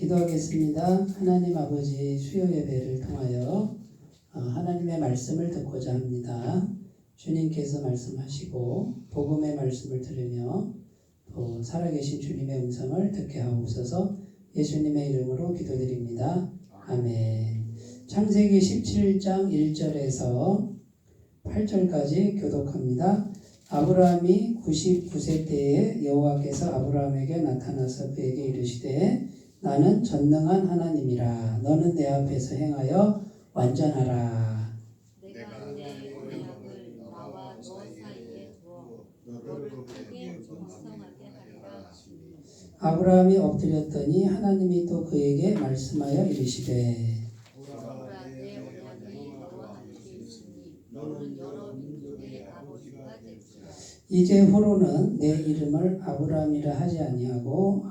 기도하겠습니다. 하나님 아버지 수요 예배를 통하여 하나님의 말씀을 듣고자 합니다. 주님께서 말씀하시고 복음의 말씀을 들으며 또 살아계신 주님의 음성을 듣게 하옵소서. 예수님의 이름으로 기도드립니다. 아멘. 창세기 17장 1절에서 8절까지 교독합니다. 아브라함이 99세 때에 여호와께서 아브라함에게 나타나서 그에게 이르시되 나는 전능한 하나님이라. 너는 내 앞에서 행하여 완전하라. 내가 내 언약을 나와 너 사이에 두어 너를 크게 번성하게 하리라. 아브라함이 엎드렸더니 하나님이 또 그에게 말씀하여 이르시되 보라 내 언약이 너와 함께 있으니 너는 여러 민족의 아버지가 되리라. 이제 후로는 내 이름을 아브라함이라 하지 아니하고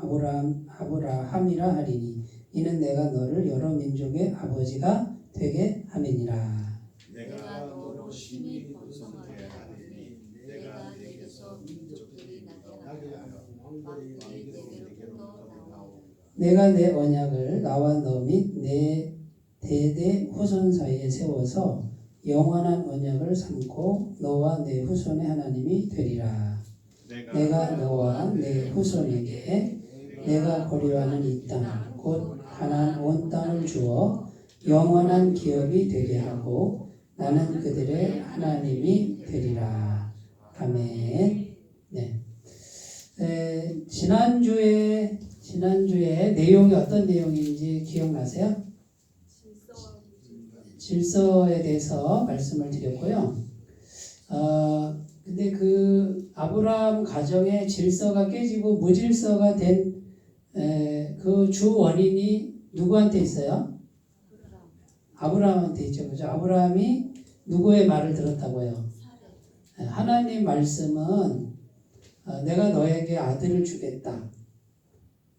아브라함이라 하리니 이는 내가 너를 여러 민족의 아버지가 되게 함이니라. 내가 너로 심히 번성하게 하리니 내가 내게서 민족들이 나게 하여 왕들이 내게로부터 나오고 내가 내 언약을 나와 너 및 내 대대 후손 사이에 세워서 영원한 언약을 삼고 너와 내 후손의 하나님이 되리라. 내가 너와 내 후손에게 내가 거류하는 이 땅 곧 가나안 온 땅을 주어 영원한 기업이 되게 하고 나는 그들의 하나님이 되리라. 아멘. 네. 지난주에 내용이 어떤 내용인지 기억나세요? 질서에 대해서 말씀을 드렸고요. 근데 그 아브라함 가정의 질서가 깨지고 무질서가 된 그 주 원인이 누구한테 있어요? 아브라함한테 있죠. 그죠? 아브라함이 누구의 말을 들었다고요? 하나님 말씀은 내가 너에게 아들을 주겠다.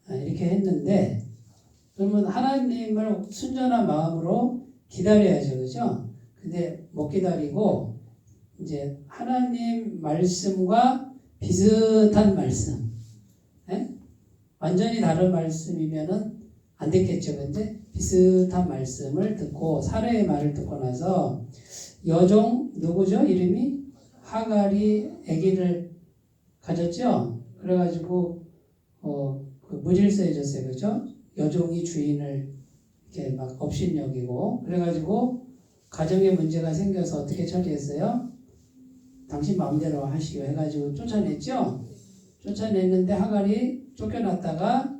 이렇게 했는데 그러면 하나님을 순전한 마음으로 기다려야죠. 그죠? 근데 못 기다리고 이제 하나님 말씀과 비슷한 말씀, 완전히 다른 말씀이면은 안 됐겠죠. 근데 비슷한 말씀을 듣고 사례의 말을 듣고 나서 여종 누구죠? 이름이 하갈이 아기를 가졌죠. 그래가지고 그 무질서해졌어요. 그죠? 여종이 주인을 이렇게 막 업신여기고 그래가지고 가정에 문제가 생겨서 어떻게 처리했어요? 당신 마음대로 하시오 해가지고 쫓아냈죠. 쫓아냈는데 하갈이 쫓겨났다가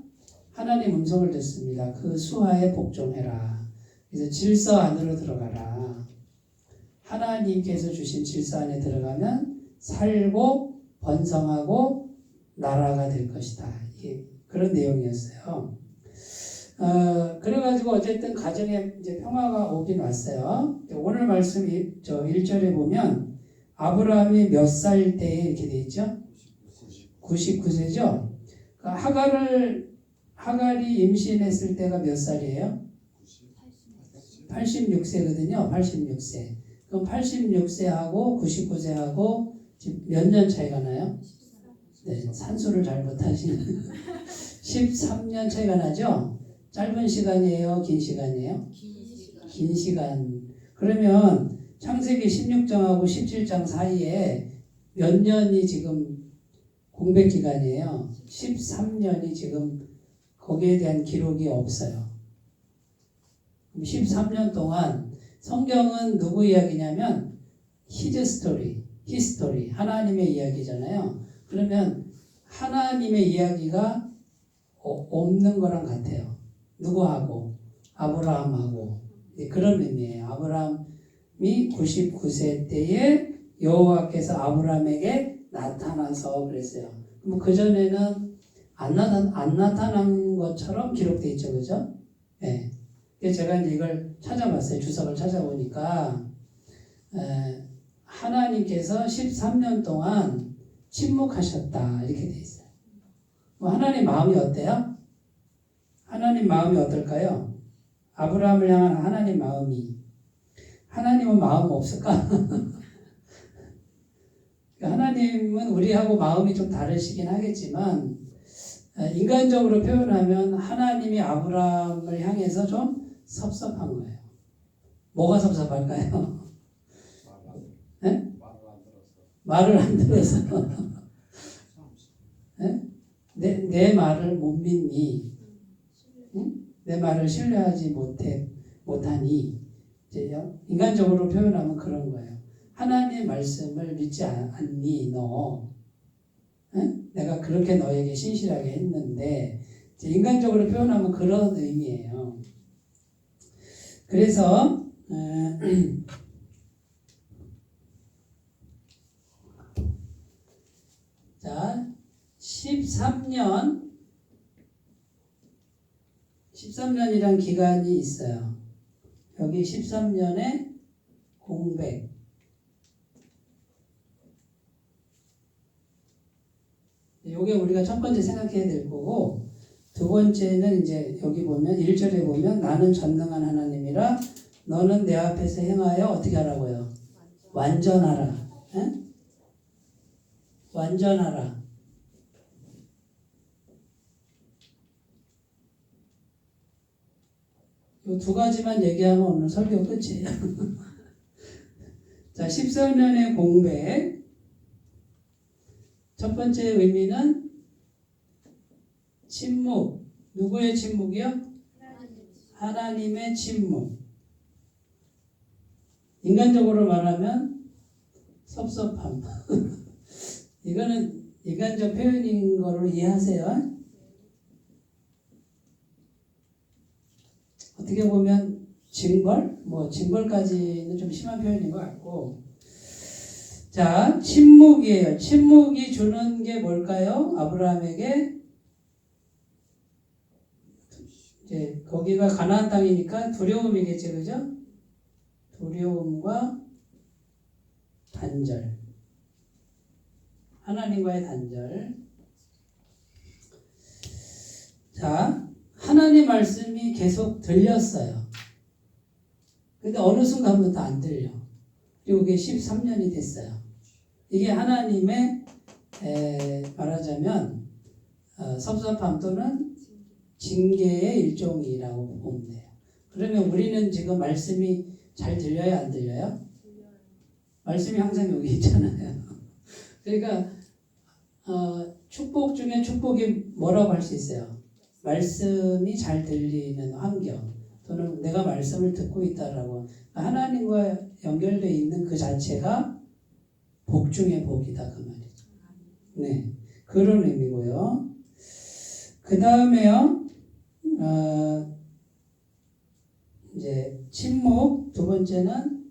하나님 음성을 듣습니다. 그 수하에 복종해라. 그래서 질서 안으로 들어가라. 하나님께서 주신 질서 안에 들어가면 살고 번성하고 나라가 될 것이다. 이게 그런 내용이었어요. 그래가지고 어쨌든 가정에 이제 평화가 오긴 왔어요. 오늘 말씀 1절에 보면 아브라함이 몇 살 때에 이렇게 돼 있죠? 99세죠? 하갈이 임신했을 때가 몇 살이에요? 86세거든요. 86세. 그럼 86세하고 99세하고 지금 몇 년 차이가 나요? 네, 산수를 잘 못하시는 13년 차이가 나죠? 짧은 시간이에요? 긴 시간이에요? 긴 시간. 그러면 창세기 16장하고 17장 사이에 몇 년이 지금 공백 기간이에요? 13년이 지금 거기에 대한 기록이 없어요. 13년 동안 성경은 누구 이야기냐면 히스토리, 하나님의 이야기잖아요. 그러면 하나님의 이야기가 없는 거랑 같아요. 누구하고? 아브라함하고. 그런 의미예요. 아브라함이 99세 때에 여호와께서 아브라함에게 나타나서 그랬어요. 그럼 그전에는 안 나타난 것처럼 기록되어 있죠. 그죠? 네. 제가 이제 이걸 찾아봤어요. 주석을 찾아보니까 하나님께서 13년 동안 침묵하셨다. 이렇게 되어 있어요. 하나님 마음이 어때요? 하나님 마음이 어떨까요? 아브라함을 향한 하나님 마음이. 하나님은 마음 없을까? 하나님은 우리하고 마음이 좀 다르시긴 하겠지만 인간적으로 표현하면 하나님이 아브라함을 향해서 좀 섭섭한 거예요. 뭐가 섭섭할까요? 네? 말을 안 들어서. 네? 내 말을 못 믿니? 응? 내 말을 신뢰하지 못하니? 이제 인간적으로 표현하면 그런 거예요. 하나님의 말씀을 믿지 않니, 너? 응? 내가 그렇게 너에게 신실하게 했는데, 이제 인간적으로 표현하면 그런 의미예요. 그래서, 자, 13년이란 기간이 있어요. 여기 13년의 공백. 요게 우리가 첫 번째 생각해야 될 거고, 두 번째는 이제 여기 보면 1절에 보면 나는 전능한 하나님이라 너는 내 앞에서 행하여 어떻게 하라고요? 완전하라. 에? 완전하라. 이 두 가지만 얘기하면 오늘 설교 끝이에요. 자, 13년의 공백. 첫 번째 의미는 침묵. 누구의 침묵이요? 하나님의 침묵. 인간적으로 말하면 섭섭함. 이거는 인간적 표현인 거로 이해하세요. 어떻게 보면 징벌? 징벌까지는 좀 심한 표현인 것 같고. 자, 침묵이에요. 침묵이 주는 게 뭘까요? 아브라함에게 이제 거기가 가나안 땅이니까 두려움이겠죠, 그죠? 두려움과 단절. 하나님과의 단절. 자, 하나님 말씀이 계속 들렸어요. 근데 어느 순간부터 안 들려. 그리고 그게 13년이 됐어요. 이게 하나님의 말하자면 섭섭함 또는 징계의 일종이라고 보면 돼요. 그러면 우리는 지금 말씀이 잘 들려요, 안 들려요? 말씀이 항상 여기 있잖아요. 그러니까 축복 중에 축복이 뭐라고 할 수 있어요? 말씀이 잘 들리는 환경 또는 내가 말씀을 듣고 있다라고 하나님과 연결되어 있는 그 자체가 복 중에 복이다 그 말이죠. 네, 그런 의미고요. 그 다음에요. 이제 침묵. 두 번째는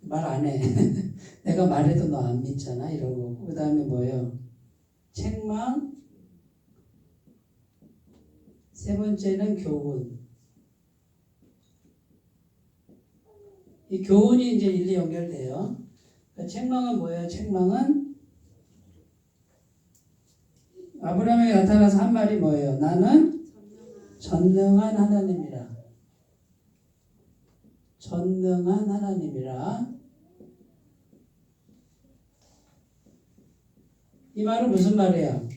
말 안 해. 내가 말해도 너 안 믿잖아 이런 거고. 그 다음에 뭐예요? 책망. 세 번째는 교훈. 이 교훈이 이제 일리 연결돼요. 그러니까 책망은 뭐예요? 책망은 아브라함에게 나타나서 한 말이 뭐예요? 나는 전능한 하나님이라. 전능한 하나님이라. 이 말은 무슨 말이에요?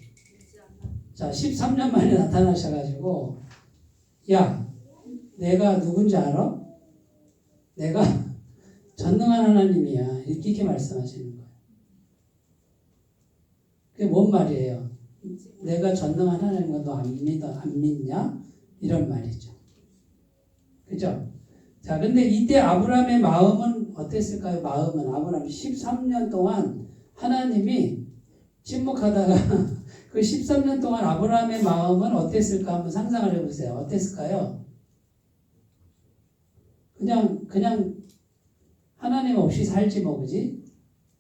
자, 13년 만에 나타나셔가지고, 야, 내가 누군지 알아? 내가 전능한 하나님이야. 이렇게 말씀하시는 거예요. 그게 뭔 말이에요? 내가 전능한 하나님과 너 안 믿냐? 이런 말이죠. 그죠? 자, 근데 이때 아브라함의 마음은 어땠을까요? 마음은 아브라함이 13년 동안 하나님이 침묵하다가 그 13년 동안 아브라함의 마음은 어땠을까 한번 상상을 해보세요. 어땠을까요? 그냥 하나님 없이 살지 뭐, 그지?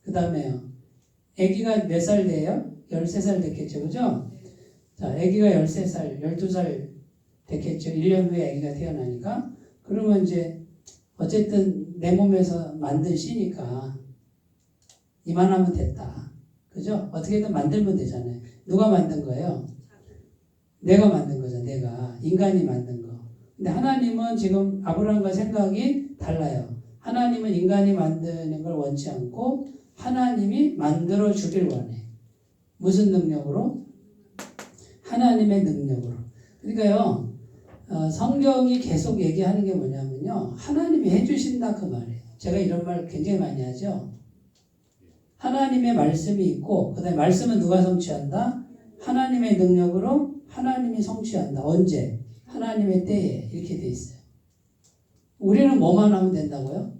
그 다음에요. 아기가 몇 살 돼요? 13살 됐겠죠, 그죠? 자, 아기가 13살, 12살 됐겠죠. 1년 후에 아기가 태어나니까. 그러면 이제 어쨌든 내 몸에서 만든 씨니까 이만하면 됐다. 그죠? 어떻게든 만들면 되잖아요. 누가 만든 거예요? 내가 만든 거죠. 내가. 인간이 만든 거. 근데 하나님은 지금 아브라함과 생각이 달라요. 하나님은 인간이 만드는 걸 원치 않고 하나님이 만들어 주길 원해. 무슨 능력으로? 하나님의 능력으로. 그러니까요, 성경이 계속 얘기하는 게 뭐냐면요, 하나님이 해주신다 그 말이에요. 제가 이런 말 굉장히 많이 하죠. 하나님의 말씀이 있고, 그 다음에 말씀은 누가 성취한다? 하나님의 능력으로 하나님이 성취한다. 언제? 하나님의 때에. 이렇게 돼 있어요. 우리는 뭐만 하면 된다고요?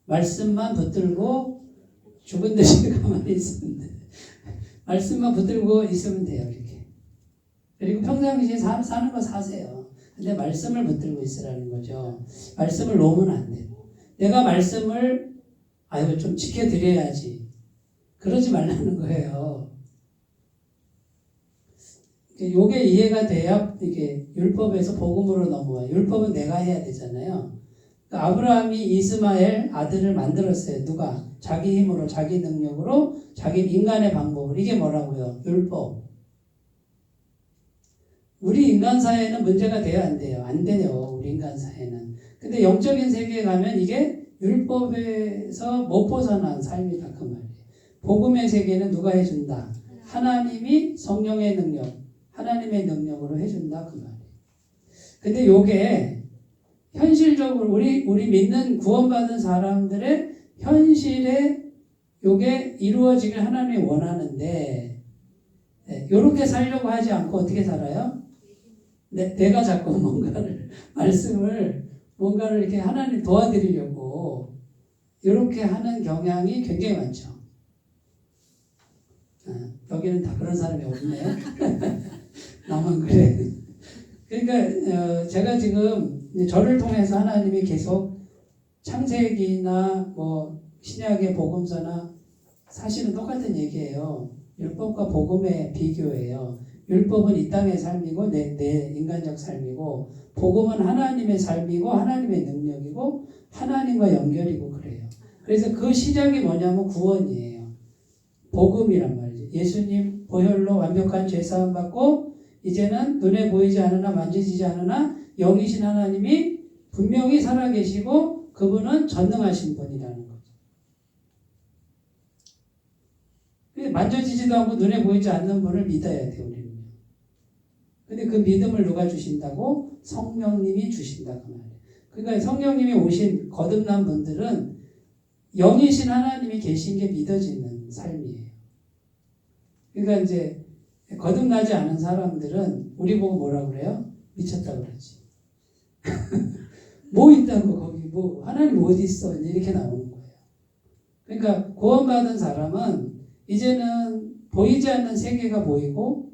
말씀만 붙들고 죽은 듯이 가만히 있으면 돼. 말씀만 붙들고 있으면 돼요. 이렇게. 그리고 평상시에 사는 거 사세요. 근데 말씀을 붙들고 있으라는 거죠. 말씀을 놓으면 안 돼요. 내가 말씀을 좀 지켜드려야지. 그러지 말라는 거예요. 요게 이해가 돼야 이게 율법에서 복음으로 넘어와요. 율법은 내가 해야 되잖아요. 그러니까 아브라함이 이스마엘 아들을 만들었어요. 누가? 자기 힘으로, 자기 능력으로, 자기 인간의 방법으로. 이게 뭐라고요? 율법. 우리 인간 사회는 문제가 돼요, 안 돼요? 안 돼요, 우리 인간 사회는. 근데 영적인 세계에 가면 이게 율법에서 못 벗어난 삶이다 그 말이에요. 복음의 세계는 누가 해준다? 하나님이 성령의 능력, 하나님의 능력으로 해준다 그 말이에요. 근데 요게 현실적으로 우리 믿는 구원받은 사람들의 현실에 요게 이루어지길 하나님이 원하는데, 요렇게 살려고 하지 않고 어떻게 살아요? 내가 자꾸 뭔가를 이렇게 하나님 도와드리려고 이렇게 하는 경향이 굉장히 많죠. 여기는 다 그런 사람이 없네요. 나만 그래. 그러니까 제가 지금 저를 통해서 하나님이 계속 창세기나 뭐 신약의 복음서나 사실은 똑같은 얘기예요. 율법과 복음의 비교예요. 율법은 이 땅의 삶이고 내 인간적 삶이고, 복음은 하나님의 삶이고 하나님의 능력이고 하나님과 연결이고 그래요. 그래서 그 시작이 뭐냐면 구원이에요. 복음이란 말이죠. 예수님 보혈로 완벽한 죄사함 받고 이제는 눈에 보이지 않으나 만지지 않으나 영이신 하나님이 분명히 살아계시고 그분은 전능하신 분이라는 거죠. 만져지지도 않고 눈에 보이지 않는 분을 믿어야 돼요, 우리는. 근데 그 믿음을 누가 주신다고? 성령님이 주신다 그 말이에요. 그러니까 성령님이 오신 거듭난 분들은 영이신 하나님이 계신 게 믿어지는 삶이에요. 그러니까 이제 거듭나지 않은 사람들은 우리 보고 뭐라 그래요? 미쳤다 그러지. 뭐 있다고 거기 뭐 하나님 어디 있어? 이렇게 나오는 거예요. 그러니까 구원받은 사람은 이제는 보이지 않는 세계가 보이고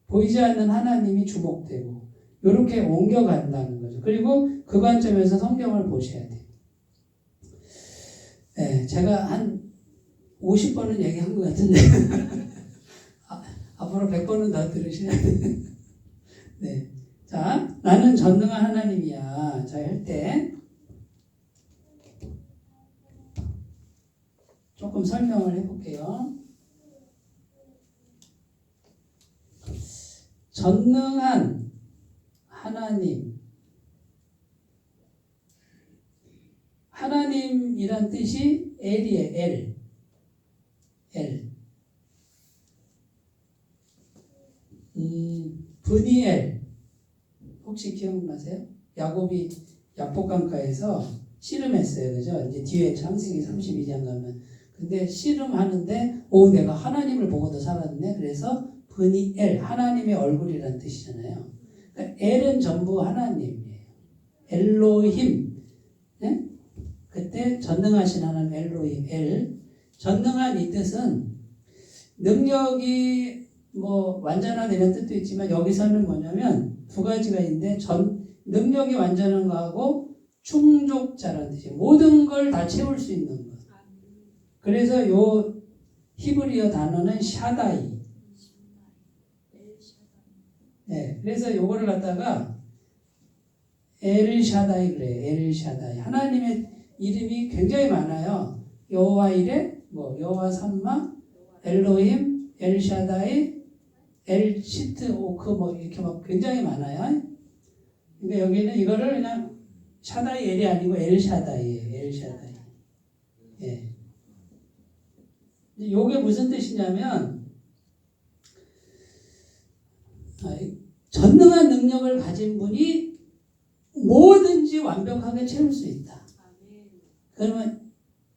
보이지 않는 하나님이 주목되고 이렇게 옮겨간다는 거죠. 그리고 그 관점에서 성경을 보셔야 돼요. 네, 제가 한 50번은 얘기한 것 같은데 앞으로 100번은 더 들으셔야 돼요. 네. 자, 나는 전능한 하나님이야. 자, 할 때 조금 설명을 해볼게요. 전능한 하나님. 하나님이란 뜻이 엘이에요. 엘. 브니엘. 혹시 기억나세요? 야곱이 약복강가에서 씨름했어요. 그죠? 이제 뒤에 창세기 32장 가면. 근데 씨름하는데, 내가 하나님을 보고도 살았네. 그래서 브니엘, 하나님의 얼굴이라는 뜻이잖아요. 그러니까 엘은 전부 하나님이에요. 엘로힘. 네? 그때 전능하신 하나님 엘로힘, 엘. 전능한 이 뜻은 능력이 뭐 완전한 이런 뜻도 있지만 여기서는 뭐냐면 두 가지가 있는데 능력이 완전한 거하고 충족자라는 뜻이에요. 모든 걸 다 채울 수 있는 것. 그래서 요 히브리어 단어는 샤다이. 네, 그래서 요거를 갖다가 엘샤다이 그래요. 엘샤다이. 하나님의 이름이 굉장히 많아요. 여호와 이레, 여호와 삼마, 엘로힘, 엘샤다이, 엘시트 오크 이렇게 굉장히 많아요. 그러니까 여기는 이거를 그냥 샤다이 엘이 아니고 엘샤다이예요. 엘샤다이. 예. 요게 무슨 뜻이냐면 전능한 능력을 가진 분이 뭐든지 완벽하게 채울 수 있다. 그러면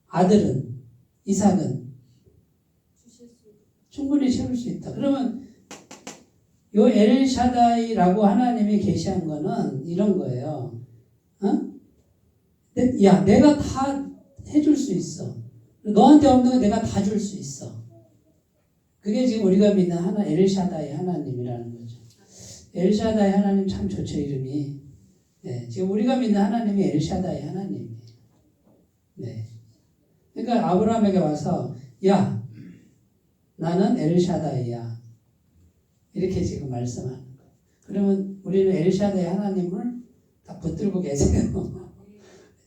아들은 이삭은 충분히 채울 수 있다. 그러면 요 엘샤다이라고 하나님이 계시한 거는 이런 거예요. 야, 내가 다 해줄 수 있어. 너한테 없는 거 내가 다 줄 수 있어. 그게 지금 우리가 믿는 엘샤다이 하나님이라는 거죠. 엘샤다이 하나님 참 좋죠, 이름이. 네, 지금 우리가 믿는 하나님이 엘샤다이 하나님이에요. 네. 그러니까 아브라함에게 와서 야, 나는 엘샤다이야. 이렇게 지금 말씀하는 거예요. 그러면 우리는 엘샤다이 하나님을 딱 붙들고 계세요.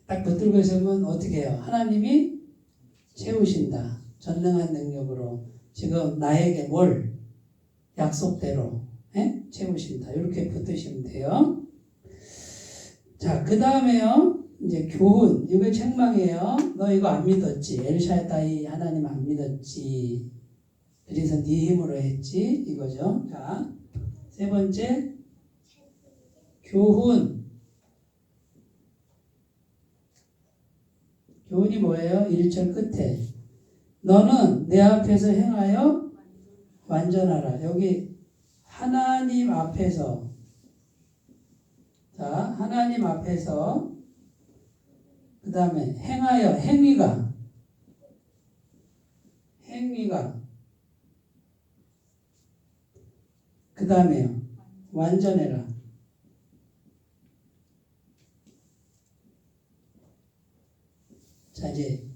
딱 붙들고 있으면 어떻게 해요? 하나님이 채우신다. 전능한 능력으로 지금 나에게 뭘 약속대로 채우신다. 이렇게 붙드시면 돼요. 자, 그 다음에요. 이제 교훈. 이거 책망이에요. 너 이거 안 믿었지? 엘샤다이 하나님 안 믿었지? 그래서 네 힘으로 했지? 이거죠. 자, 세 번째 교훈. 교훈이 뭐예요? 1절 끝에 너는 내 앞에서 행하여 완전하라. 여기 하나님 앞에서, 자, 하나님 앞에서, 그 다음에 행하여, 행위가, 그 다음에요, 완전해라. 자, 이제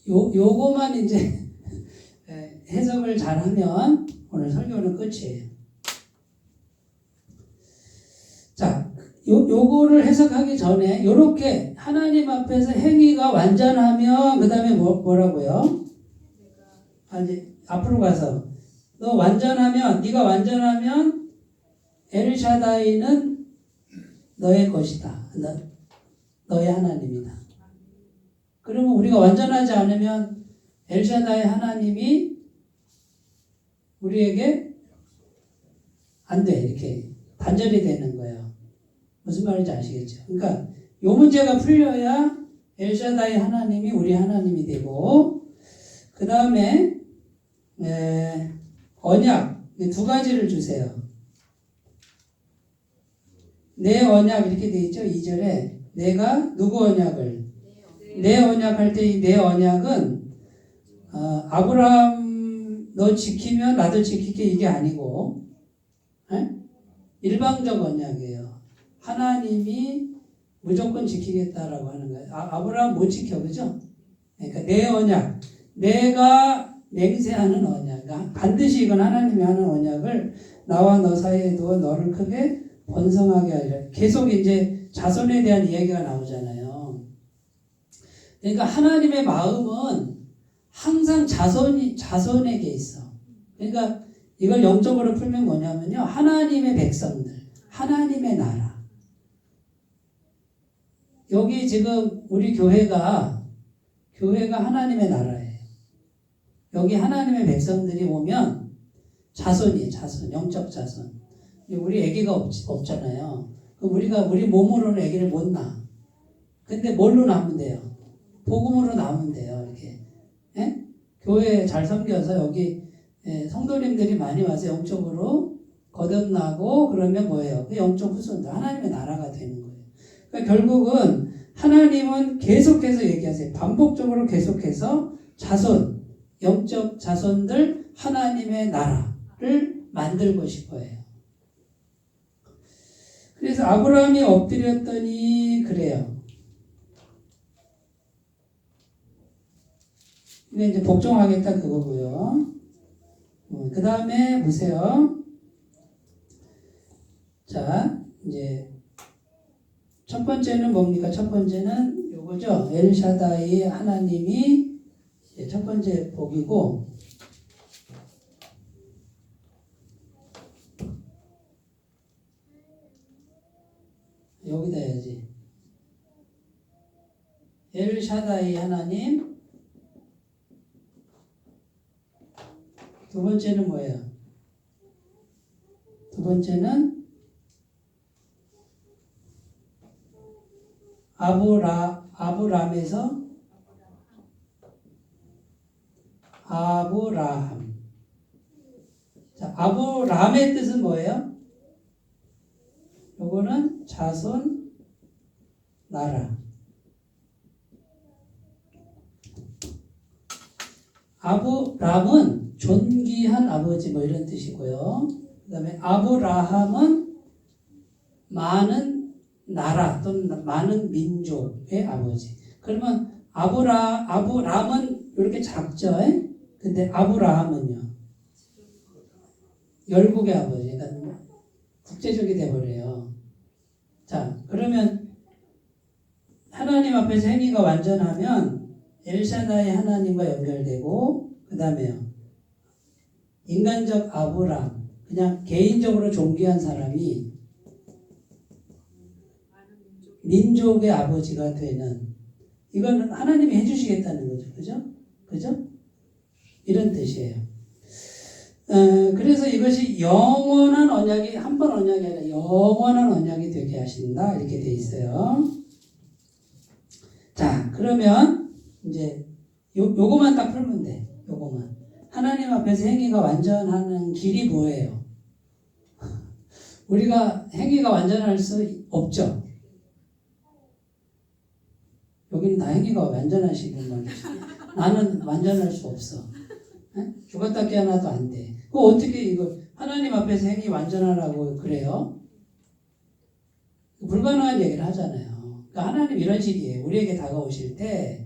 요거만 이제 해석을 잘하면 오늘 설교는 끝이에요. 자, 요거를 해석하기 전에 요렇게 하나님 앞에서 행위가 완전하면 그 다음에 뭐라고요? 이제 앞으로 가서 너 완전하면, 네가 완전하면 엘샤다이는 너의 것이다. 너의 하나님이다. 그러면 우리가 완전하지 않으면 엘샤다이 하나님이 우리에게 안 돼. 이렇게 단절이 되는 거예요. 무슨 말인지 아시겠죠? 그러니까 이 문제가 풀려야 엘샤다이 하나님이 우리 하나님이 되고, 그 다음에 언약 두 가지를 주세요. 내 언약 이렇게 돼 있죠. 2절에 내가 누구 언약을? 내 언약 할 때 이 내 언약은 아브라함 너 지키면 나도 지킬게 이게 아니고 일방적 언약이에요. 하나님이 무조건 지키겠다라고 하는 거예요. 아브라함 못 지켜, 그죠? 그러니까 내 언약, 내가 맹세하는 언약, 그러니까 반드시 이건 하나님이 하는 언약을 나와 너 사이에 두어 너를 크게 번성하게 하리라. 계속 이제 자손에 대한 이야기가 나오잖아요. 그러니까 하나님의 마음은 항상 자손에게 있어. 그러니까 이걸 영적으로 풀면 뭐냐면요. 하나님의 백성들, 하나님의 나라. 여기 지금 우리 교회가 하나님의 나라예요. 여기 하나님의 백성들이 오면 자손이에요. 자손, 영적 자손. 우리 아기가 없잖아요. 그럼 우리 몸으로는 아기를 못 낳아. 근데 뭘로 낳으면 돼요? 복음으로 낳으면 돼요. 이렇게. 예? 교회 잘 섬겨서 여기 성도님들이 많이 와서 영적으로 거듭나고 그러면 뭐예요? 그 영적 후손들, 하나님의 나라가 되는 거예요. 그러니까 결국은 하나님은 계속해서 얘기하세요. 반복적으로 계속해서 자손, 영적 자손들 하나님의 나라를 만들고 싶어해요. 그래서 아브라함이 엎드렸더니 그래요. 근데 이제 복종하겠다 그거고요. 그 다음에 보세요. 자, 이제 첫 번째는 뭡니까? 첫 번째는 요거죠. 엘샤다이 하나님이 첫 번째 복이고, 여기다 해야지. 엘샤다이 하나님, 두 번째는 뭐예요? 두 번째는 아브람에서 아브라함. 자, 아브람의 뜻은 뭐예요? 요거는 자손, 나라. 아브람은 존귀한 아버지 뭐 이런 뜻이고요. 그 다음에 아브라함은 많은 나라 또는 많은 민족의 아버지. 그러면 아브람은 이렇게 작죠. 근데 아브라함은요. 열국의 아버지. 그러니까 국제적이 돼버려요. 자, 그러면 하나님 앞에서 행위가 완전하면 엘샤다이 하나님과 연결되고, 그 다음에요. 인간적 아브람, 그냥 개인적으로 존귀한 사람이 민족의 아버지가 되는, 이건 하나님이 해주시겠다는 거죠. 그죠? 그죠? 이런 뜻이에요. 그래서 이것이 영원한 언약이, 한 번 언약이 아니라 영원한 언약이 되게 하신다. 이렇게 돼 있어요. 자, 그러면 이제 요거만 딱 풀면 돼. 요거만. 하나님 앞에서 행위가 완전하는 길이 뭐예요? 우리가 행위가 완전할 수 없죠. 여기는 다 행위가 완전하시는 말이죠. 나는 완전할 수 없어. 죽었다 깨어나도 안 돼. 그 어떻게 이거 하나님 앞에서 행위 완전하라고 그래요? 불가능한 얘기를 하잖아요. 그러니까 하나님 이런 식이에요. 우리에게 다가오실 때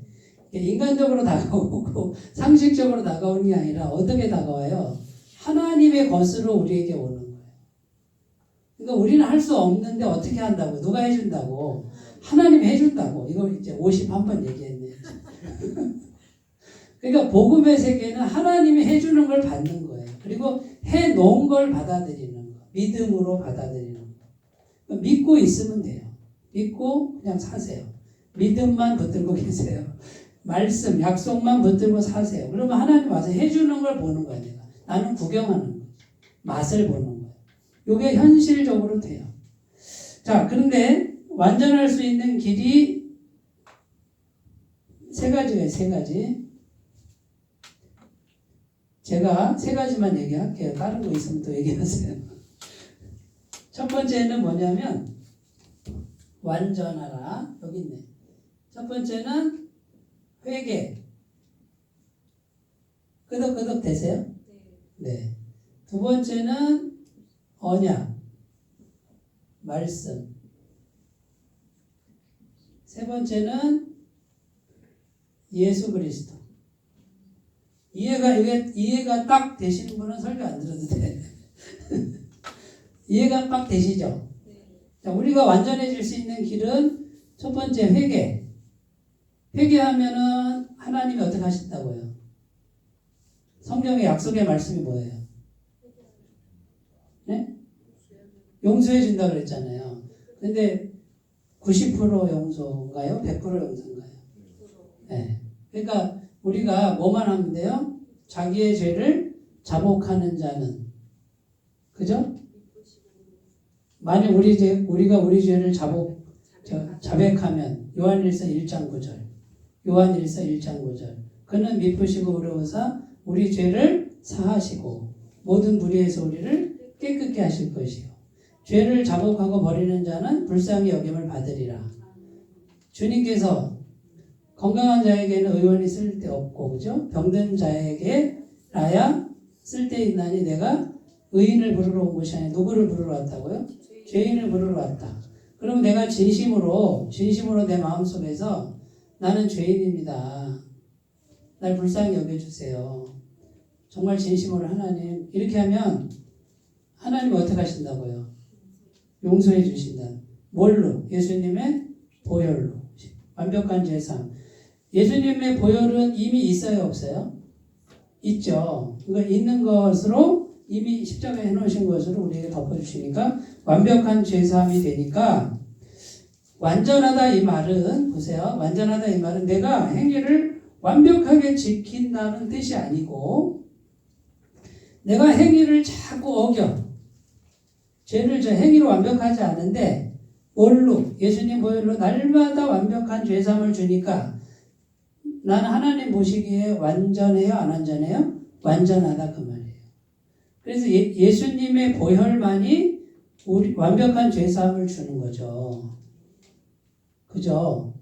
인간적으로 다가오고 상식적으로 다가오는 게 아니라 어떻게 다가와요? 하나님의 것으로 우리에게 오는 거예요. 그러니까 우리는 할 수 없는데 어떻게 한다고? 누가 해준다고? 하나님이 해준다고. 이거 이제 51번 얘기했네. 그러니까 복음의 세계는 하나님이 해주는 걸 받는 거예요. 그리고 해놓은 걸 받아들이는 거. 믿음으로 받아들이는 거. 믿고 있으면 돼요. 믿고 그냥 사세요. 믿음만 붙들고 계세요. 말씀, 약속만 붙들고 사세요. 그러면 하나님 와서 해주는 걸 보는 거야, 내가. 나는 구경하는 거야. 맛을 보는 거야. 이게 현실적으로 돼요. 자, 그런데 완전할 수 있는 길이 세 가지예요, 세 가지. 제가 세 가지만 얘기할게요. 다른 거 있으면 또 얘기하세요. 첫 번째는 뭐냐면 완전하라. 여기 있네. 첫 번째는 회개. 끄덕끄덕 되세요? 네. 두 번째는 언약. 말씀. 세 번째는 예수 그리스도. 이해가 딱 되시는 분은 설교 안 들어도 돼. 이해가 딱 되시죠? 자, 우리가 완전해질 수 있는 길은 첫 번째 회개. 회개하면은 하나님이 어떻게 하신다고요? 성경의 약속의 말씀이 뭐예요? 네? 용서해 준다 그랬잖아요. 근데 90% 용서인가요? 100% 용서인가요? 네. 그러니까 우리가 뭐만 하면 돼요? 자기의 죄를 자복하는 자는, 그죠? 만약 우리가 우리 죄를 자백하면 요한일서 1장 9절, 요한일서 1장 9절, 그는 미쁘시고 의로우사 우리 죄를 사하시고 모든 불의에서 우리를 깨끗게 하실 것이요 죄를 자복하고 버리는 자는 불쌍히 여김을 받으리라. 주님께서 건강한 자에게는 의원이 쓸데없고, 그죠? 병든 자에게 나야 쓸데있나니 내가 의인을 부르러 온 것이 아니라 누구를 부르러 왔다고요? 죄인을 부르러 왔다. 그럼 내가 진심으로 내 마음속에서 나는 죄인입니다. 날 불쌍히 여겨주세요. 정말 진심으로 하나님, 이렇게 하면 하나님이 어떻게 하신다고요? 용서해 주신다. 뭘로? 예수님의 보혈로. 완벽한 제사함. 예수님의 보혈은 이미 있어요, 없어요? 있죠. 그러니까 있는 것으로 이미 십자가에 해놓으신 것으로 우리에게 덮어주시니까 완벽한 제사함이 되니까, 완전하다 이 말은, 보세요. 완전하다 이 말은 내가 행위를 완벽하게 지킨다는 뜻이 아니고 내가 행위를 자꾸 어겨. 죄를 저 행위로 완벽하지 않은데 뭘로? 예수님 보혈로 날마다 완벽한 죄사함을 주니까 나는 하나님 보시기에 완전해요? 안 완전해요? 완전하다 그 말이에요. 그래서 예수님의 보혈만이 우리 완벽한 죄사함을 주는 거죠. 그죠?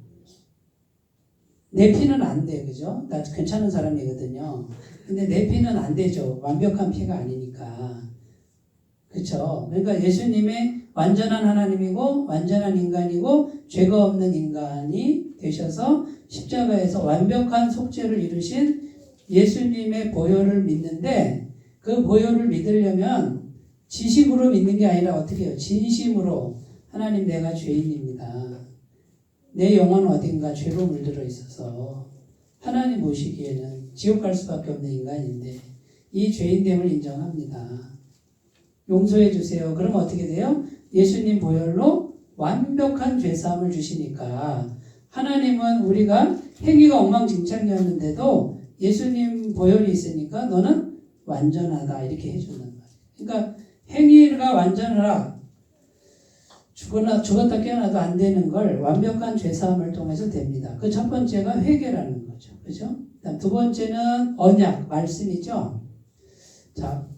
내 피는 안 돼. 그죠? 나 괜찮은 사람이거든요. 근데 내 피는 안 되죠. 완벽한 피가 아니니까. 그쵸? 그러니까 예수님의 완전한 하나님이고 완전한 인간이고 죄가 없는 인간이 되셔서 십자가에서 완벽한 속죄를 이루신 예수님의 보혈을 믿는데 그 보혈을 믿으려면 지식으로 믿는 게 아니라 어떻게 해요? 진심으로 하나님 내가 죄인입니다. 내 영혼은 어딘가 죄로 물들어 있어서 하나님 보시기에는 지옥 갈 수밖에 없는 인간인데 이 죄인됨을 인정합니다. 용서해 주세요. 그럼 어떻게 돼요? 예수님 보혈로 완벽한 죄사함을 주시니까 하나님은 우리가 행위가 엉망진창이었는데도 예수님 보혈이 있으니까 너는 완전하다 이렇게 해준단 말이에요. 그러니까 행위가 완전하라. 죽었다 깨어나도 안 되는 걸 완벽한 죄사함을 통해서 됩니다. 그 첫 번째가 회개라는 거죠. 그죠? 두 번째는 언약, 말씀이죠. 자,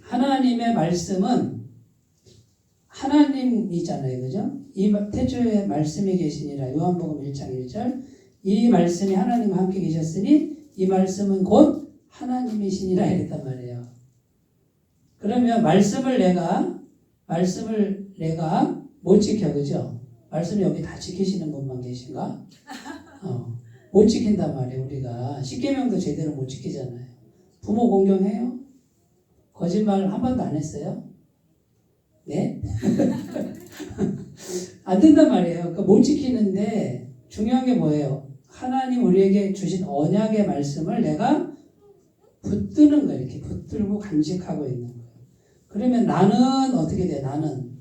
하나님의 말씀은 하나님이잖아요. 그죠? 이 태초에 말씀이 계시니라. 요한복음 1장 1절. 이 말씀이 하나님과 함께 계셨으니 이 말씀은 곧 하나님이시니라 이랬단 말이에요. 그러면 말씀을 내가 못 지켜. 그죠? 말씀 여기 다 지키시는 분만 계신가? 못 지킨단 말이에요. 우리가 십계명도 제대로 못 지키잖아요. 부모 공경해요? 거짓말 한 번도 안 했어요? 네? 안 된단 말이에요. 그러니까 못 지키는데 중요한 게 뭐예요? 하나님 우리에게 주신 언약의 말씀을 내가 붙드는 거예요. 이렇게 붙들고 간직하고 있는 거예요. 그러면 나는 어떻게 돼? 나는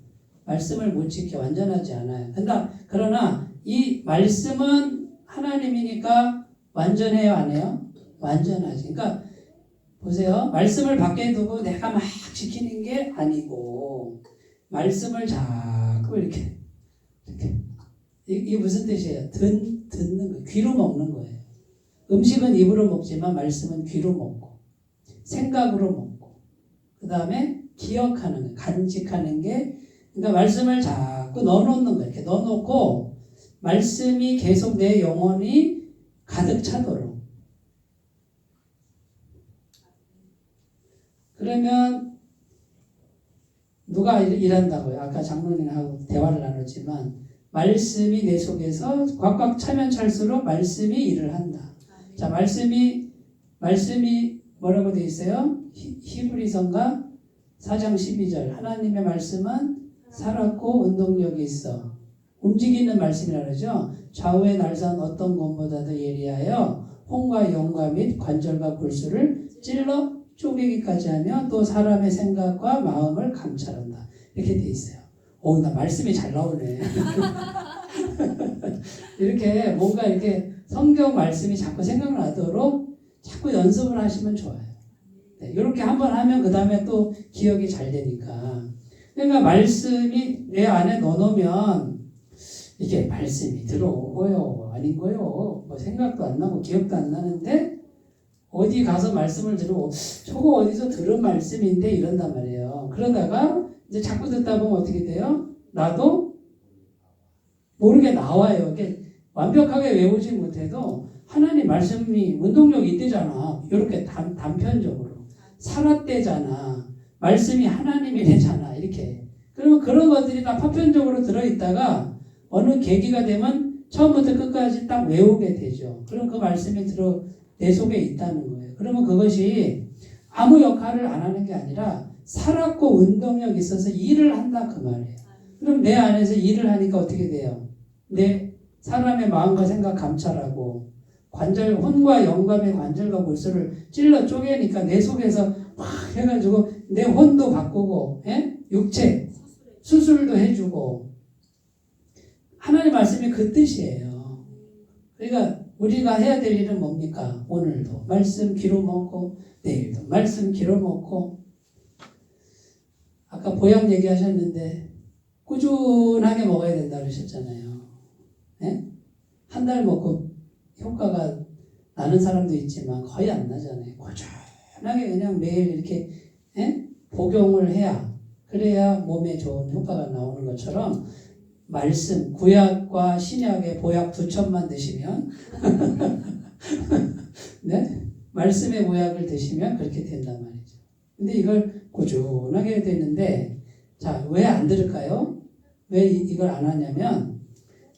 말씀을 못 지켜 완전하지 않아요. 그러나 이 말씀은 하나님이니까 완전해요? 안 해요? 완전하지. 그러니까 보세요. 말씀을 밖에 두고 내가 막 지키는 게 아니고 말씀을 자꾸 이렇게 이게 무슨 뜻이에요? 듣는 거, 귀로 먹는 거예요. 음식은 입으로 먹지만 말씀은 귀로 먹고 생각으로 먹고 그 다음에 기억하는 거, 간직하는 게 그러니까 말씀을 자꾸 넣어놓는 거예요. 이렇게 넣어놓고 말씀이 계속 내 영혼이 가득 차도록. 그러면 누가 일한다고요? 아까 장로님하고 대화를 나눴지만 말씀이 내 속에서 꽉꽉 차면 찰수록 말씀이 일을 한다. 자, 말씀이 뭐라고 되어 있어요? 히브리서인가 4장 12절. 하나님의 말씀은 살았고 운동력이 있어. 움직이는 말씀이라 그러죠. 좌우의 날선 어떤 것보다도 예리하여 혼과 영과 및 관절과 골수를 찔러 쪼개기까지 하며 또 사람의 생각과 마음을 감찰한다. 이렇게 돼 있어요. 나 말씀이 잘 나오네. 이렇게 뭔가 이렇게 성경 말씀이 자꾸 생각나도록 자꾸 연습을 하시면 좋아요. 네, 이렇게 한번 하면 그 다음에 또 기억이 잘 되니까. 그러니까 말씀이 내 안에 넣어놓으면 이게 말씀이 들어오고요, 아닌 거요. 뭐 생각도 안 나고 기억도 안 나는데 어디 가서 말씀을 들고 저거 어디서 들은 말씀인데 이런단 말이에요. 그러다가 이제 자꾸 듣다 보면 어떻게 돼요? 나도 모르게 나와요. 이게 완벽하게 외우지 못해도 하나님 말씀이 운동력이 있대잖아. 이렇게 단편적으로. 살았대잖아. 말씀이 하나님이래잖아. 이렇게. 그러면 그런 것들이 다 파편적으로 들어있다가 어느 계기가 되면 처음부터 끝까지 딱 외우게 되죠. 그럼 그 말씀이 내 속에 있다는 거예요. 그러면 그것이 아무 역할을 안 하는 게 아니라 살았고 운동력이 있어서 일을 한다 그 말이에요. 그럼 내 안에서 일을 하니까 어떻게 돼요? 내 사람의 마음과 생각 감찰하고 혼과 영감의 관절과 골수를 찔러 쪼개니까 내 속에서 막 해가지고 내 혼도 바꾸고 육체 수술도 해주고 하나님 말씀이 그 뜻이에요. 그러니까 우리가 해야 될 일은 뭡니까? 오늘도 말씀 귀로 먹고 내일도 말씀 귀로 먹고 아까 보약 얘기하셨는데 꾸준하게 먹어야 된다 그러셨잖아요. 네? 한 달 먹고 효과가 나는 사람도 있지만 거의 안 나잖아요. 꾸준하게 그냥 매일 이렇게 복용을 해야 그래야 몸에 좋은 효과가 나오는 것처럼 말씀, 구약과 신약의 보약 2첩만 드시면 네? 말씀의 보약을 드시면 그렇게 된단 말이죠. 근데 이걸 꾸준하게 해야 되는데 자, 왜 안 들을까요? 왜 이걸 안 하냐면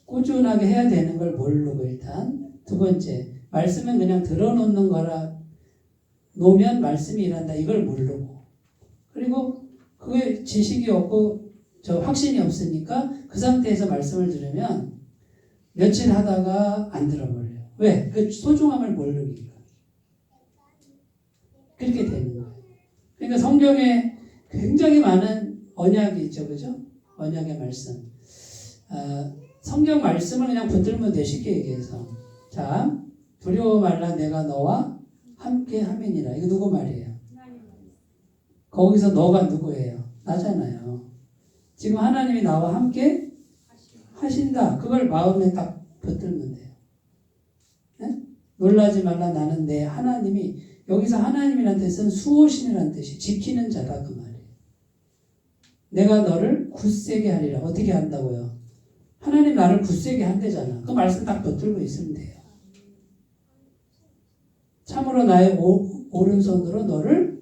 꾸준하게 해야 되는 걸 모르고 일단 두 번째, 말씀은 그냥 들어놓는 거라 놓으면 말씀이 일한다 이걸 모르고 그리고 그게 지식이 없고 확신이 없으니까 그 상태에서 말씀을 들으면 며칠 하다가 안 들어버려요. 왜? 그 소중함을 모르니까. 그렇게 되는 거예요. 그러니까 성경에 굉장히 많은 언약이 있죠. 그죠? 언약의 말씀. 성경 말씀을 그냥 붙들면 돼. 쉽게 얘기해서. 자, 두려워 말라 내가 너와 함께 함이니라. 이거 누구 말이에요? 거기서 너가 누구예요? 나잖아요. 지금 하나님이 나와 함께 하신다. 그걸 마음에 딱 붙들면 돼요. 네? 놀라지 말라 나는 내 하나님이 여기서 하나님이라는 뜻은 수호신이라는 뜻이 지키는 자다 그 말이에요. 내가 너를 굳세게 하리라. 어떻게 한다고요? 하나님 나를 굳세게 한대잖아. 그 말씀 딱 붙들고 있으면 돼요. 참으로 나의 오른손으로 너를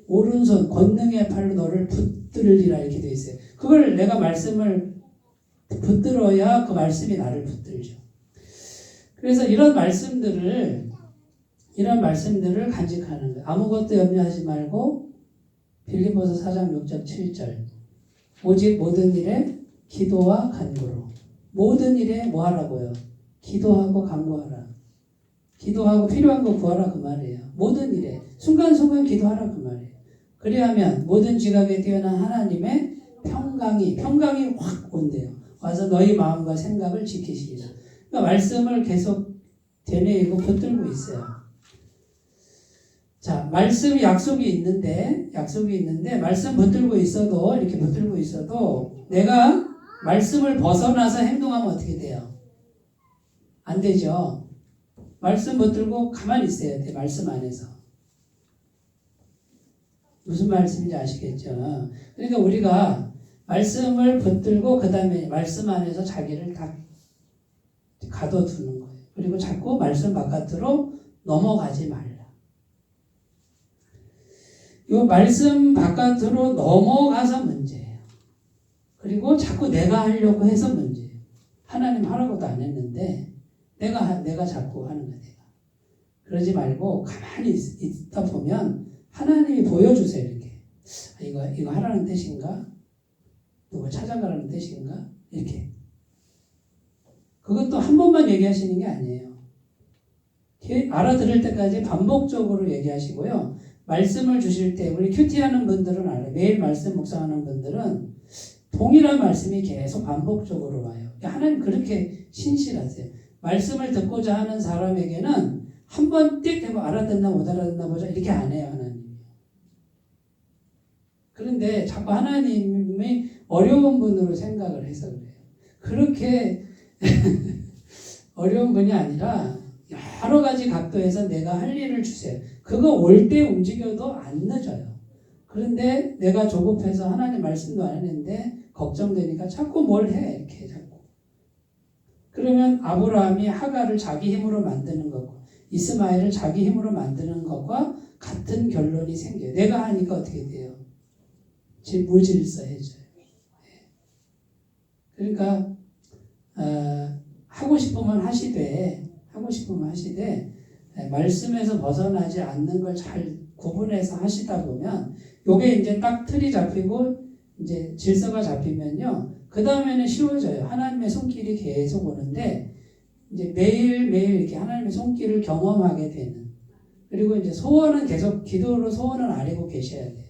오른손 권능의 팔로 너를 붙들리라 이렇게 되어 있어요. 그걸 내가 말씀을 붙들어야 그 말씀이 나를 붙들죠. 그래서 이런 말씀들을 간직하는 거예요. 아무것도 염려하지 말고 빌립보서 4장 6절 7절 오직 모든 일에 기도와 간구로 모든 일에 뭐 하라고요? 기도하고 간구하라. 기도하고 필요한 거 구하라 그 말이에요. 모든 일에 순간순간 기도하라 그 말이에요. 그리하면 모든 지각에 뛰어난 하나님의 평강이 확 온대요. 와서 너희 마음과 생각을 지키시리라. 그러니까 말씀을 계속 되뇌이고 붙들고 있어요. 자, 말씀 약속이 있는데 말씀 붙들고 있어도 이렇게 붙들고 있어도 내가 말씀을 벗어나서 행동하면 어떻게 돼요? 안 되죠. 말씀 붙들고 가만히 있어야 돼. 말씀 안에서. 무슨 말씀인지 아시겠죠? 그러니까 우리가 말씀을 붙들고 그 다음에 말씀 안에서 자기를 다 가둬두는 거예요. 그리고 자꾸 말씀 바깥으로 넘어가지 말라. 이 말씀 바깥으로 넘어가서 문제예요. 그리고 자꾸 내가 하려고 해서 문제예요. 하나님 하라고도 안 했는데 내가 자꾸 하는 거예요. 그러지 말고 가만히 있다 보면 하나님이 보여주세요. 이렇게 이거 하라는 뜻인가? 누구 찾아가라는 뜻인가? 이렇게. 그것도 한 번만 얘기하시는 게 아니에요. 알아들을 때까지 반복적으로 얘기하시고요. 말씀을 주실 때 우리 큐티하는 분들은 알아요. 매일 말씀 묵상하는 분들은 동일한 말씀이 계속 반복적으로 와요. 하나님 그렇게 신실하세요. 말씀을 듣고자 하는 사람에게는 한 번 띡 되고 알아듣나 못 알아듣나 보자 이렇게 안 해요. 하나님. 그런데 자꾸 하나님이 어려운 분으로 생각을 해서 그래요. 그렇게 어려운 분이 아니라 여러 가지 각도에서 내가 할 일을 주세요. 그거 올 때 움직여도 안 늦어요. 그런데 내가 조급해서 하나님 말씀도 안 했는데 걱정되니까 자꾸 뭘 해. 이렇게 자꾸. 그러면 아브라함이 하갈을 자기 힘으로 만드는 거고 이스마엘을 자기 힘으로 만드는 것과 같은 결론이 생겨요. 내가 하니까 어떻게 돼요? 무질서해져요. 그러니까 하고 싶으면 하시되 말씀에서 벗어나지 않는 걸 잘 구분해서 하시다 보면 요게 이제 딱 틀이 잡히고 이제 질서가 잡히면요. 그 다음에는 쉬워져요. 하나님의 손길이 계속 오는데 이제 매일매일 이렇게 하나님의 손길을 경험하게 되는. 그리고 이제 소원은 계속 기도로 소원을 아뢰고 계셔야 돼요.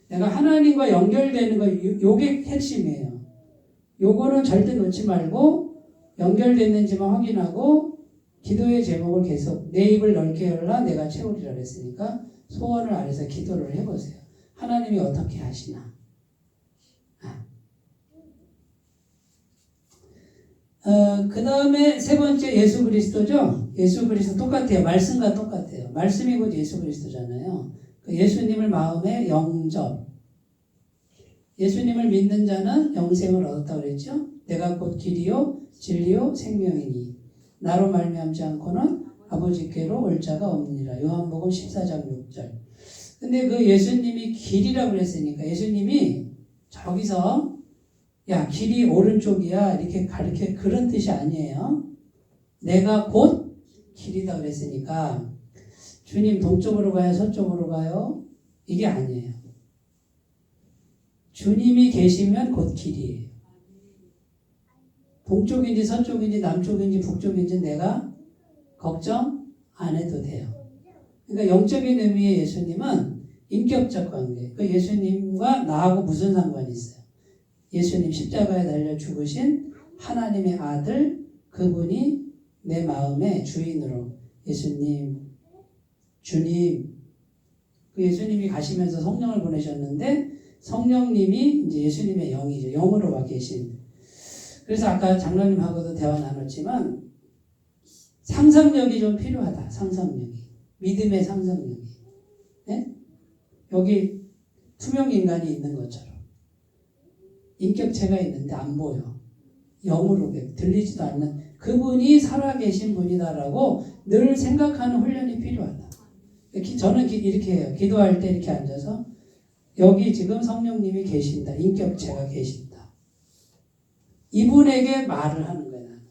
내가 하나님과 연결되는 거 요게 핵심이에요. 요거는 절대 놓지 말고 연결됐는지만 확인하고 기도의 제목을 계속 내 입을 넓게 열라 내가 채우리라 그랬으니까 소원을 아래서 기도를 해보세요. 하나님이 어떻게 하시나. 그 다음에 세 번째 예수 그리스도죠. 예수 그리스도 똑같아요. 말씀과 똑같아요. 말씀이 곧 예수 그리스도잖아요. 그 예수님을 마음에 영접. 예수님을 믿는 자는 영생을 얻었다고 그랬죠. 내가 곧 길이요 진리요 생명이니 나로 말미암지 않고는 아버지께로 올 자가 없느니라. 요한복음 14장 6절. 근데 그 예수님이 길이라고 그랬으니까 예수님이 저기서 야 길이 오른쪽이야 이렇게 가르쳐 그런 뜻이 아니에요. 내가 곧 길이다 그랬으니까 주님 동쪽으로 가요 서쪽으로 가요 이게 아니에요. 주님이 계시면 곧 길이에요. 동쪽인지 서쪽인지 남쪽인지 북쪽인지 내가 걱정 안 해도 돼요. 그러니까 영적인 의미의 예수님은 인격적 관계. 그 예수님과 나하고 무슨 상관이 있어요? 예수님 십자가에 달려 죽으신 하나님의 아들 그분이 내 마음의 주인으로 예수님 주님 그 예수님이 가시면서 성령을 보내셨는데 성령님이 이제 예수님의 영이죠. 영으로 와 계신. 그래서 아까 장로님하고도 대화 나눴지만 상상력이 좀 필요하다. 상상력이. 믿음의 상상력이. 네? 여기 투명 인간이 있는 것처럼 인격체가 있는데 안 보여. 영으로 들리지도 않는 그분이 살아계신 분이다라고 늘 생각하는 훈련이 필요하다. 저는 이렇게 해요. 기도할 때 이렇게 앉아서 여기 지금 성령님이 계신다. 인격체가 계신다. 이분에게 말을 하는 거야. 나는.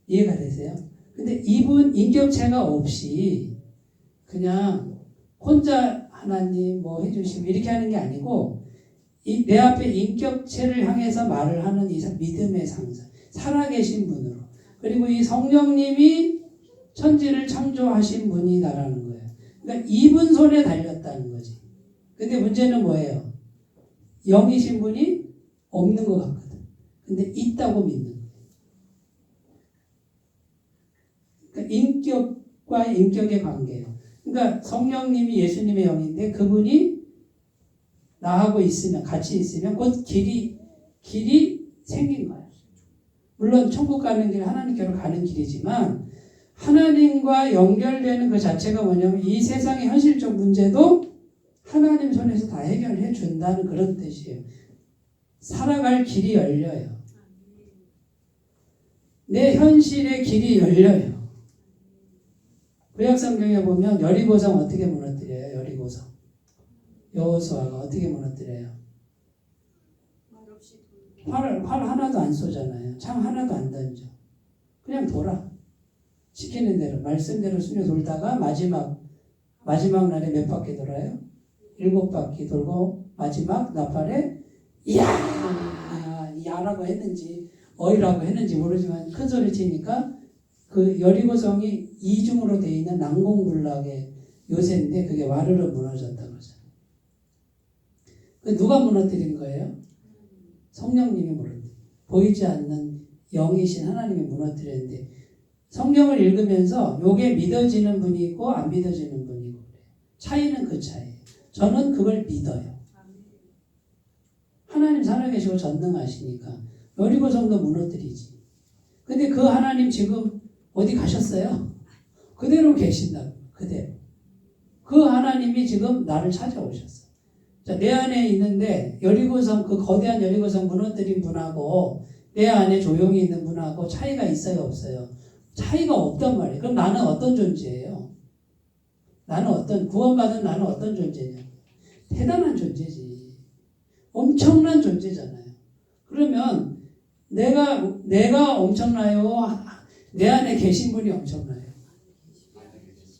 이해가 되세요? 근데 이분 인격체가 없이 그냥 혼자 하나님 뭐 해주시고 이렇게 하는 게 아니고 내 앞에 인격체를 향해서 말을 하는 이 믿음의 상상. 살아계신 분으로. 그리고 이 성령님이 천지를 창조하신 분이다라는 거예요. 그러니까 이분 손에 달렸다는 거지. 근데 문제는 뭐예요? 영이신 분이 없는 것 같거든. 근데 있다고 믿는 거예요. 그러니까 인격과 인격의 관계예요. 그러니까 성령님이 예수님의 영인데 그분이 나하고 있으면 같이 있으면 곧 길이 생긴 거예요. 물론 천국 가는 길 하나님께로 가는 길이지만 하나님과 연결되는 그 자체가 뭐냐면 이 세상의 현실적 문제도 하나님 손에서 다 해결해 준다는 그런 뜻이에요. 살아갈 길이 열려요. 내 현실의 길이 열려요. 구약성경에 보면 여리고성 어떻게 무너뜨려요? 여리고성. 여호수아가 어떻게 무너뜨려요? 활 하나도 안 쏘잖아요. 창 하나도 안 던져. 그냥 돌아. 시키는 대로 말씀대로 순위 돌다가 마지막 날에 몇 바퀴 돌아요? 7바퀴 돌고 마지막 나팔에 야라고 했는지 어이라고 했는지 모르지만 큰 소리 치니까 그 여리고성이 이중으로 되어 있는 난공불락의 요새인데 그게 와르르 무너졌다고 그러잖아요. 그 누가 무너뜨린 거예요? 성령님이 무너뜨린. 보이지 않는 영이신 하나님이 무너뜨렸는데 성경을 읽으면서 요게 믿어지는 분이 있고 안 믿어지는 분이 있고 그래요. 차이는 그 차이예요. 저는 그걸 믿어요. 하나님 살아계시고 전능하시니까 여리고성도 무너뜨리지. 근데 그 하나님 지금 어디 가셨어요? 그대로 계신다. 그대로. 그 하나님이 지금 나를 찾아오셨어. 자, 내 안에 있는데 여리고성 그 거대한 여리고성 무너뜨린 분하고 내 안에 조용히 있는 분하고 차이가 있어요 없어요? 차이가 없단 말이에요. 그럼 나는 어떤 존재예요? 구원받은 나는 어떤 존재냐? 대단한 존재지. 엄청난 존재잖아요. 그러면 내가 엄청나요? 내 안에 계신 분이 엄청나요?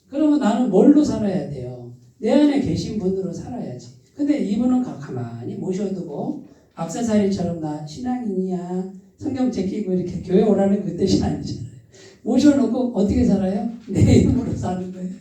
그러면 나는 뭘로 살아야 돼요? 내 안에 계신 분으로 살아야지. 근데 이분은 가만히 모셔두고 악세사리처럼 나 신앙인이야 성경책 끼고 이렇게 교회 오라는 그 뜻이 아니잖아요. 모셔놓고 어떻게 살아요? 내 힘으로 사는 거예요.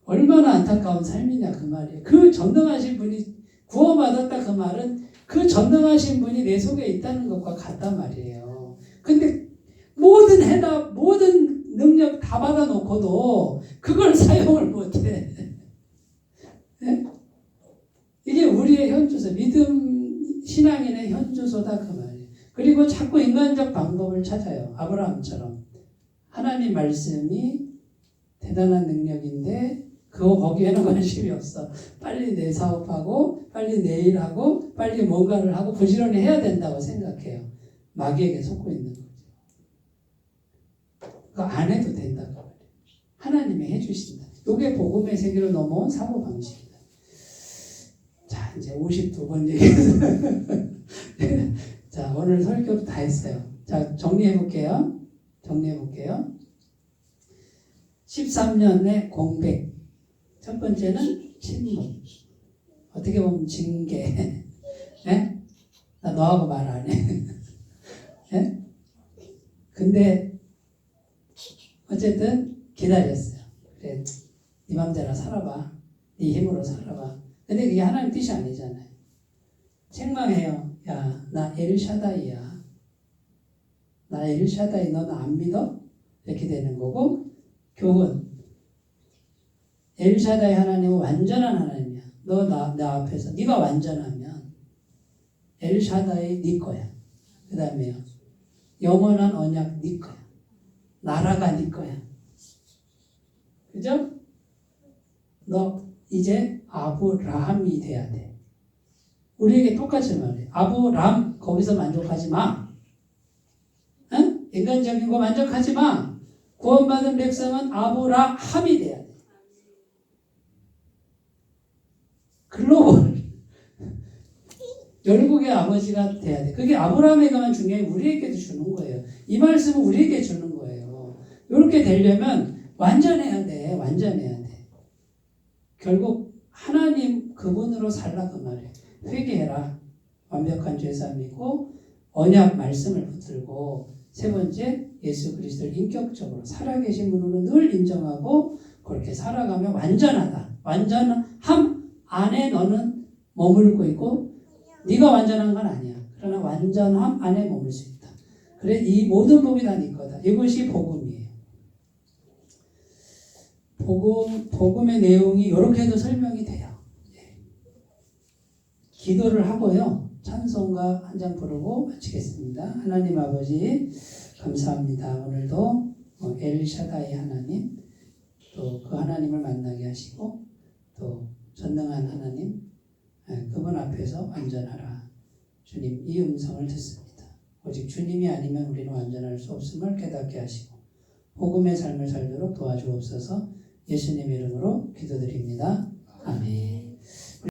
얼마나 안타까운 삶이냐 그 말이에요. 그 전능하신 분이 구원받았다 그 말은 그 전능하신 분이 내 속에 있다는 것과 같단 말이에요. 근데 모든 해답, 모든 능력 다 받아놓고도 그걸 사용을 못해. 네? 이게 우리의 현주소, 믿음 신앙인의 현주소다 그 말이에요. 그리고 자꾸 인간적 방법을 찾아요. 아브라함처럼. 하나님 말씀이 대단한 능력인데 거기에는 관심이 없어. 빨리 내 사업하고 빨리 내 일하고 빨리 뭔가를 하고 부지런히 해야 된다고 생각해요. 마귀에게 속고 있는 거죠. 그거 안 해도 된다고 말해요. 하나님이 해주신다. 이게 복음의 세계로 넘어온 사고방식이다. 자, 이제 52번 얘기해서 자, 오늘 설교도 다 했어요. 자, 정리해볼게요. 13년의 공백. 첫 번째는 침묵. 어떻게 보면 징계. 네? 나 너하고 말 안 해. 네? 근데 어쨌든 기다렸어요. 그래, 네 맘대로 살아봐. 네 힘으로 살아봐. 근데 그게 하나님 뜻이 아니잖아요. 책망해요. 야, 나 엘샤다이야. 나 엘샤다이, 너는 안 믿어? 이렇게 되는 거고, 교훈. 엘샤다이 하나님은 완전한 하나님이야. 너 나 앞에서 네가 완전하면 엘샤다이 네 거야. 그 다음에요. 영원한 언약 네 거야. 나라가 네 거야. 그죠? 너 이제 아브라함이 돼야 돼. 우리에게 똑같이 말해. 아브람 거기서 만족하지 마. 응? 인간적인 거 만족하지 마. 구원받은 백성은 아브라함이 돼야 돼. 글로벌 열국의 아버지가 돼야 돼. 그게 아브라함에게만 중요해. 우리에게도 주는 거예요. 이 말씀은 우리에게 주는 거예요. 이렇게 되려면 완전해야 돼. 완전해야 돼. 결국 하나님 그분으로 살라 그 말이에요. 회개해라. 완벽한 죄사함이고 언약 말씀을 붙들고 세 번째 예수 그리스도를 인격적으로 살아계신 분으로 늘 인정하고 그렇게 살아가면 완전하다. 완전함 안에 너는 머물고 있고 네가 완전한 건 아니야. 그러나 완전함 안에 머물 수 있다. 그래 이 모든 복이 다 네 거다. 이것이 복음이에요. 복음의 내용이 이렇게도 설명이 돼요. 기도를 하고요. 찬송가 한 장 부르고 마치겠습니다. 하나님 아버지 감사합니다. 오늘도 엘샤다이 하나님 또 그 하나님을 만나게 하시고 또 전능한 하나님 그분 앞에서 완전하라. 주님 이 음성을 듣습니다. 오직 주님이 아니면 우리는 완전할 수 없음을 깨닫게 하시고 복음의 삶을 살도록 도와주옵소서. 예수님 이름으로 기도드립니다. 아멘.